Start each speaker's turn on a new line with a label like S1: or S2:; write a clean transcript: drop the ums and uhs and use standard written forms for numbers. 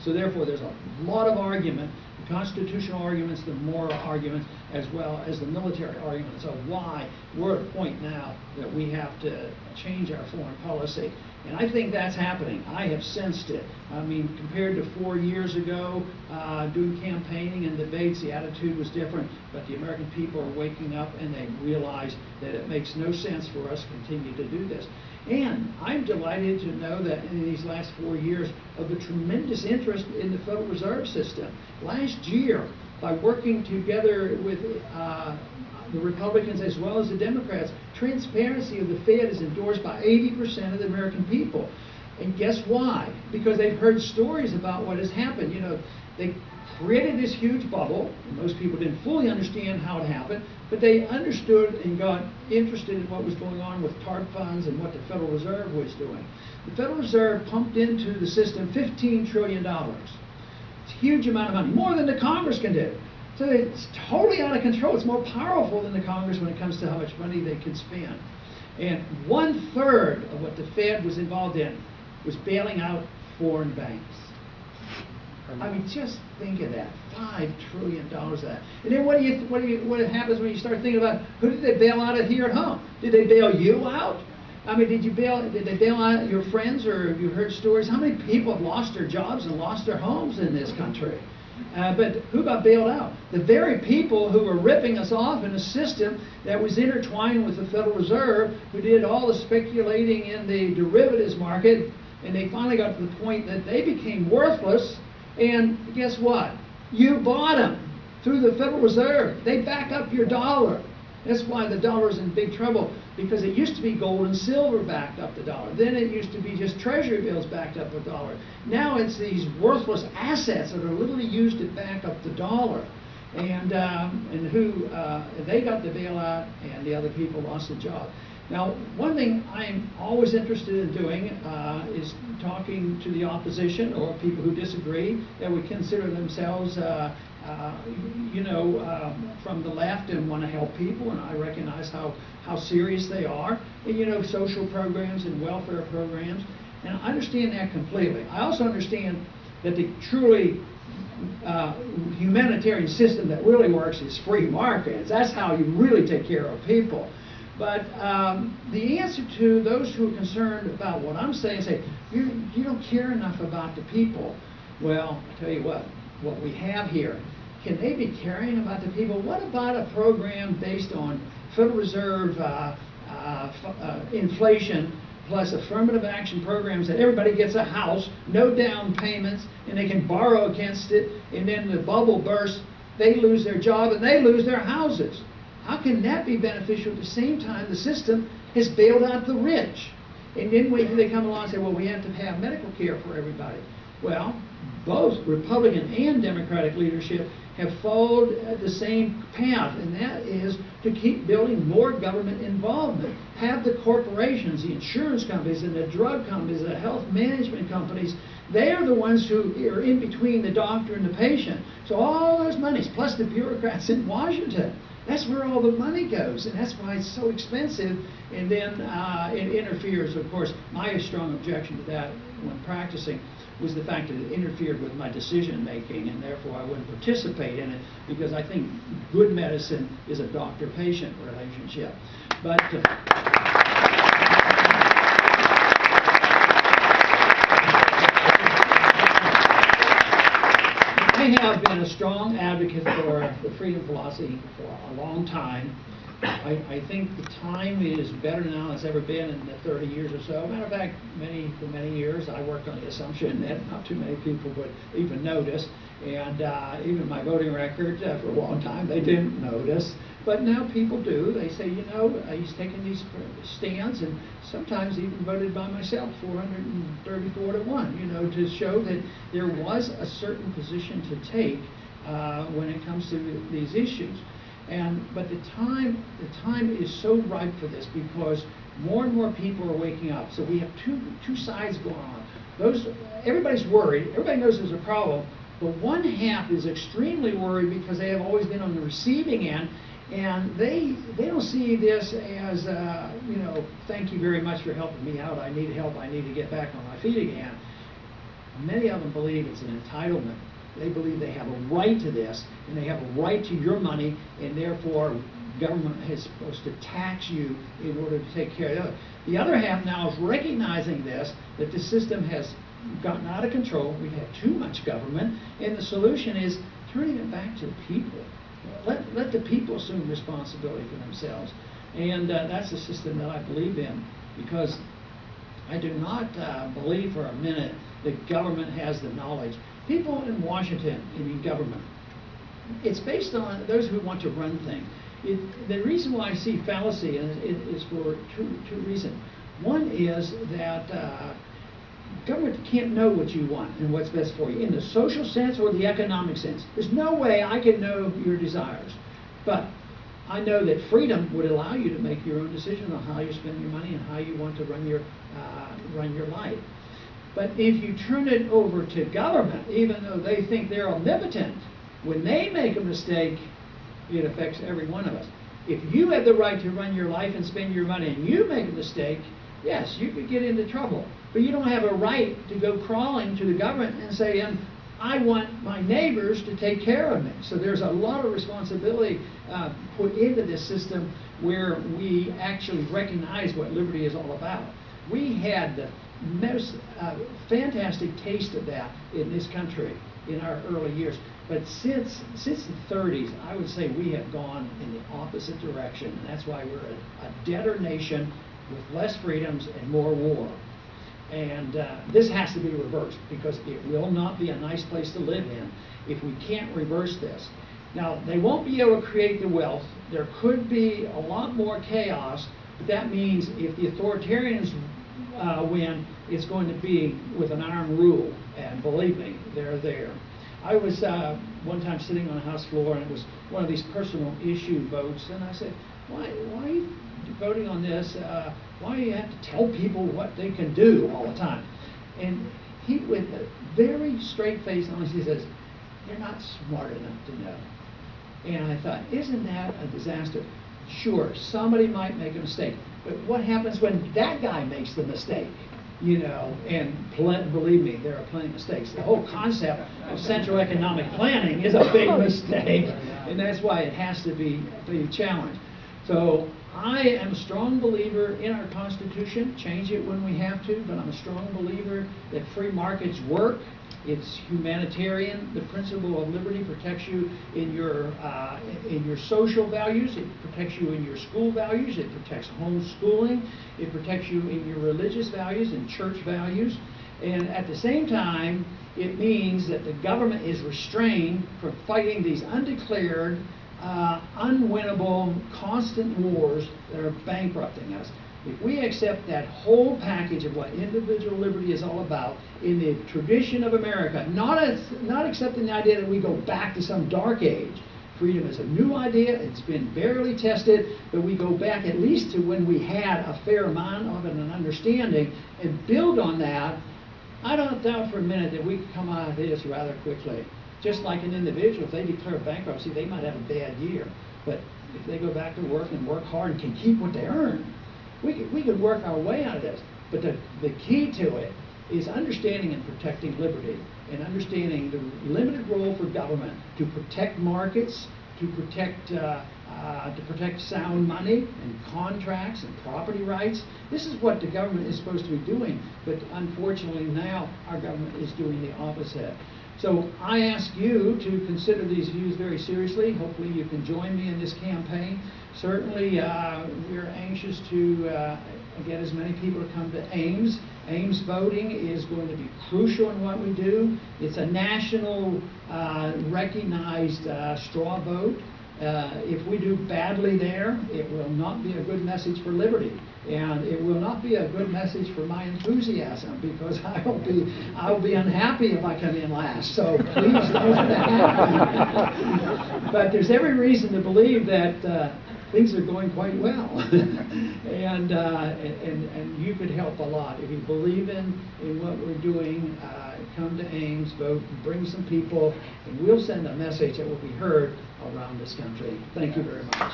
S1: So therefore, there's a lot of argument, the constitutional arguments, the moral arguments, as well as the military arguments of why we're at a point now that we have to change our foreign policy. And I think that's happening. I have sensed it. I mean, compared to 4 years ago, doing campaigning and debates, the attitude was different. But the American people are waking up and they realize that it makes no sense for us to continue to do this. And I'm delighted to know that in these last 4 years of the tremendous interest in the Federal Reserve System. Last year, by working together with the Republicans as well as the Democrats, transparency of the Fed is endorsed by 80% of the American people. And guess why? Because they've heard stories about what has happened. You know, they created this huge bubble, and most people didn't fully understand how it happened, but they understood and got interested in what was going on with TARP funds and what the Federal Reserve was doing. The Federal Reserve pumped into the system $15 trillion. It's a huge amount of money, more than the Congress can do. So it's totally out of control. It's more powerful than the Congress when it comes to how much money they can spend. And 1/3 of what the Fed was involved in was bailing out foreign banks. I mean, just think of that, $5 trillion of that. And then what happens when you start thinking about who did they bail out of here at home? Did they bail you out? I mean, did they bail out your friends, or have you heard stories? How many people have lost their jobs and lost their homes in this country? But who got bailed out? The very people who were ripping us off in a system that was intertwined with the Federal Reserve, who did all the speculating in the derivatives market, and they finally got to the point that they became worthless. And guess what? You bought them through the Federal Reserve. They back up your dollar. That's why the dollar is in big trouble, because it used to be gold and silver backed up the dollar. Then it used to be just treasury bills backed up the dollar. Now it's these worthless assets that are literally used to back up the dollar. And they got the bailout, and the other people lost the job. Now, one thing I'm always interested in doing is talking to the opposition or people who disagree, that would consider themselves from the left and want to help people, and I recognize how serious they are, and social programs and welfare programs, and I understand that completely. I also understand that the truly humanitarian system that really works is free markets. That's how you really take care of people. But the answer to those who are concerned about what I'm saying, say, you don't care enough about the people. Well, I tell you what we have here, can they be caring about the people? What about a program based on Federal Reserve inflation plus affirmative action programs that everybody gets a house, no down payments, and they can borrow against it, and then the bubble bursts, they lose their job and they lose their houses? How can that be beneficial at the same time the system has bailed out the rich? And then when they come along and say, well, we have to have medical care for everybody. Well, both Republican and Democratic leadership have followed the same path, and that is to keep building more government involvement. Have the corporations, the insurance companies, and the drug companies, the health management companies, they are the ones who are in between the doctor and the patient. So all those monies, plus the bureaucrats in Washington, that's where all the money goes, and that's why it's so expensive, and then it interferes. Of course, my strong objection to that when practicing was the fact that it interfered with my decision making, and therefore I wouldn't participate in it, because I think good medicine is a doctor-patient relationship. But I have been a strong advocate for the freedom philosophy for a long time. I think the time is better now than it's ever been in the 30 years or so. Matter of fact, for many years I worked on the assumption that not too many people would even notice, and even my voting record for a long time they didn't notice. But now people do. They say, he's taking these stands, and sometimes even voted by myself 434 to 1, to show that there was a certain position to take when it comes to these issues. But the time is so ripe for this, because more and more people are waking up. So we have two sides going on. Everybody's worried. Everybody knows there's a problem, but one half is extremely worried because they have always been on the receiving end, and they don't see this as thank you very much for helping me out. I need help. I need to get back on my feet again. Many of them believe it's an entitlement. They believe they have a right to this, and they have a right to your money, and therefore government is supposed to tax you in order to take care of it. The other half now is recognizing this, that the system has gotten out of control. We've had too much government, and the solution is turning it back to the people. Let the people assume responsibility for themselves. And that's the system that I believe in, because I do not believe for a minute that government has the knowledge. People in Washington and in government, it's based on those who want to run things. The reason why I see fallacy is for two reasons. One is that government can't know what you want and what's best for you in the social sense or the economic sense. There's no way I can know your desires. But I know that freedom would allow you to make your own decision on how you spend your money and how you want to run your life. But if you turn it over to government, even though they think they're omnipotent, when they make a mistake, it affects every one of us. If you have the right to run your life and spend your money and you make a mistake, yes, you could get into trouble. But you don't have a right to go crawling to the government and say, I want my neighbors to take care of me. So there's a lot of responsibility put into this system where we actually recognize what liberty is all about. We had the most fantastic taste of that in this country in our early years. But since the 30s, I would say we have gone in the opposite direction. And that's why we're a debtor nation with less freedoms and more war. And this has to be reversed, because it will not be a nice place to live in if we can't reverse this. Now, they won't be able to create the wealth. There could be a lot more chaos, but that means if the authoritarians win, it's going to be with an iron rule. And believe me, they're there. I was one time sitting on a House floor, and it was one of these personal issue votes, and I said, why are you voting on this? Why do you have to tell people what they can do all the time? And he, with a very straight face, honestly says, you're not smart enough to know. And I thought, isn't that a disaster? Sure, somebody might make a mistake, but what happens when that guy makes the mistake? You know, and believe me, there are plenty of mistakes. The whole concept of central economic planning is a big mistake, and that's why it has to be challenged. So I am a strong believer in our Constitution. Change it when we have to, but I'm a strong believer that free markets work. It's humanitarian. The principle of liberty protects you in your social values. It protects you in your school values. It protects homeschooling. It protects you in your religious values and church values. And at the same time, it means that the government is restrained from fighting these undeclared, unwinnable, constant wars that are bankrupting us. If we accept that whole package of what individual liberty is all about in the tradition of America, not accepting the idea that we go back to some dark age. Freedom is a new idea. It's been barely tested, but we go back at least to when we had a fair amount of it and an understanding and build on that. I don't doubt for a minute that we could come out of this rather quickly. Just like an individual, if they declare bankruptcy, they might have a bad year. But if they go back to work and work hard and can keep what they earn, we could work our way out of this. But the key to it is understanding and protecting liberty, and understanding the limited role for government to protect markets, to protect sound money and contracts and property rights. This is what the government is supposed to be doing, but unfortunately now our government is doing the opposite. So I ask you to consider these views very seriously. Hopefully you can join me in this campaign. Certainly we're anxious to get as many people to come to Ames. Ames voting is going to be crucial in what we do. It's a national recognized straw vote. If we do badly there, it will not be a good message for liberty, and it will not be a good message for my enthusiasm, because I'll be unhappy if I come in last. So please don't let that happen. But there's every reason to believe that things are going quite well, and you could help a lot if you believe in what we're doing. Come to Ames, vote, bring some people, and we'll send a message that will be heard around this country. Thank you very much.